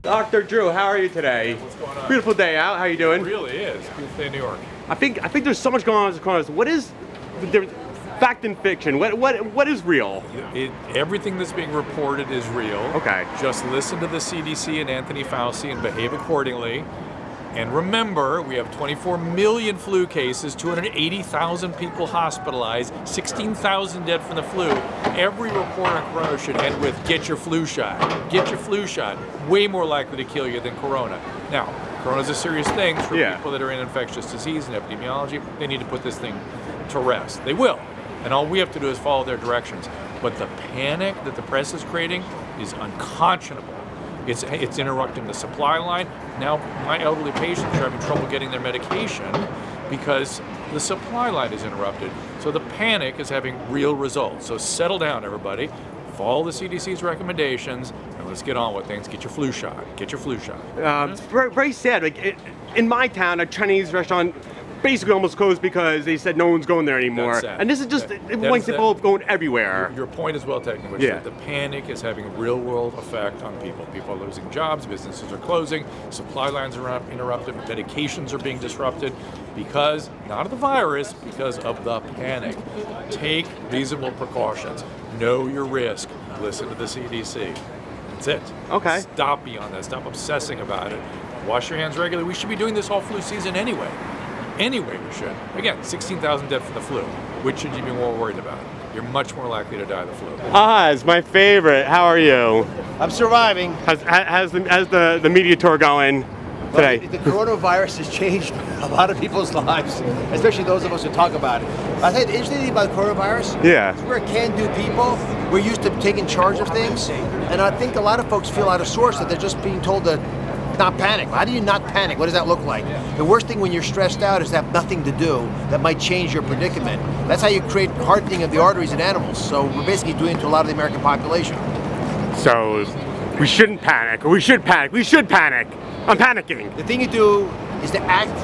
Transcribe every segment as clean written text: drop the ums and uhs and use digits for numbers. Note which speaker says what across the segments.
Speaker 1: Dr. Drew, how are you today?
Speaker 2: What's going on?
Speaker 1: Beautiful day out. How you doing?
Speaker 2: It really is. Beautiful day in New York.
Speaker 1: I think there's so much going on with this coronavirus. What is the fact and fiction? What is real?
Speaker 2: Everything that's being reported is real.
Speaker 1: Okay.
Speaker 2: Just listen to the CDC and Anthony Fauci and behave accordingly. And remember, we have 24 million flu cases, 280,000 people hospitalized, 16,000 dead from the flu. Every report on corona should end with, get your flu shot. Get your flu shot. Way more likely to kill you than corona. Now, corona is a serious thing for people that are in infectious disease and epidemiology. They need to put this thing to rest. They will. And all we have to do is follow their directions. But the panic that the press is creating is unconscionable. It's interrupting the supply line. Now my elderly patients are having trouble getting their medication because the supply line is interrupted. So the panic is having real results. So settle down, everybody. Follow the CDC's recommendations, and let's get on with things. Get your flu shot. Get your flu shot.
Speaker 1: It's very, very sad. Like in my town, a Chinese restaurant basically almost closed because they said no one's going there anymore. And this is just one example of going everywhere.
Speaker 2: Your point is well taken, which is that the panic is having a real world effect on people. People are losing jobs, businesses are closing, supply lines are interrupted, medications are being disrupted because, not of the virus, because of the panic. Take reasonable precautions. Know your risk. Listen to the CDC. That's it.
Speaker 1: Okay.
Speaker 2: Stop beyond that. Stop obsessing about it. Wash your hands regularly. We should be doing this all flu season anyway. Anyway, we should. Again, 16,000 dead from the flu. Which should you be more worried about? You're much more likely to die of the flu.
Speaker 1: Oz, my favorite. How are you?
Speaker 3: I'm surviving.
Speaker 1: How's the media tour going today?
Speaker 3: The coronavirus has changed a lot of people's lives, especially those of us who talk about it. I think the interesting thing about the coronavirus is we're can-do people. We're used to taking charge of things. And I think a lot of folks feel out of sorts that they're just being told to not panic. How do you not panic? What does that look like? The worst thing when you're stressed out is to have nothing to do that might change your predicament. That's how you create hardening of the arteries in animals. So we're basically doing it to a lot of the American population.
Speaker 1: So we shouldn't panic, or we should panic. We should panic. I'm panicking.
Speaker 3: The thing you do is to act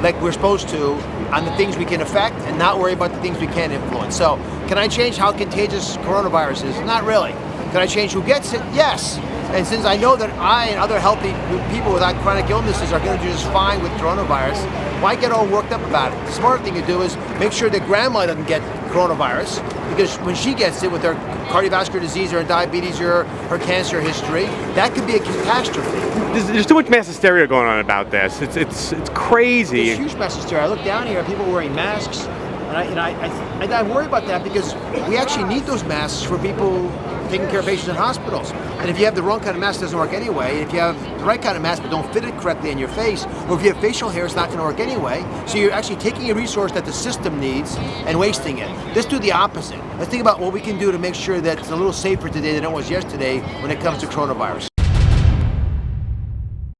Speaker 3: like we're supposed to on the things we can affect and not worry about the things we can't influence. So can I change how contagious coronavirus is? Not really. Can I change who gets it? Yes. And since I know that I and other healthy people without chronic illnesses are going to do just fine with coronavirus, why get all worked up about it? The smart thing to do is make sure that grandma doesn't get coronavirus, because when she gets it with her cardiovascular disease or her diabetes or her cancer history, that could be a catastrophe.
Speaker 1: There's too much mass hysteria going on about this. It's crazy.
Speaker 3: There's huge mass hysteria. I look down here, people wearing masks, and I worry about that because we actually need those masks for people taking care of patients in hospitals. And if you have the wrong kind of mask, it doesn't work anyway. If you have the right kind of mask but don't fit it correctly in your face, or if you have facial hair, it's not going to work anyway. So you're actually taking a resource that the system needs and wasting it. Let's do the opposite. Let's think about what we can do to make sure that it's a little safer today than it was yesterday when it comes to coronavirus.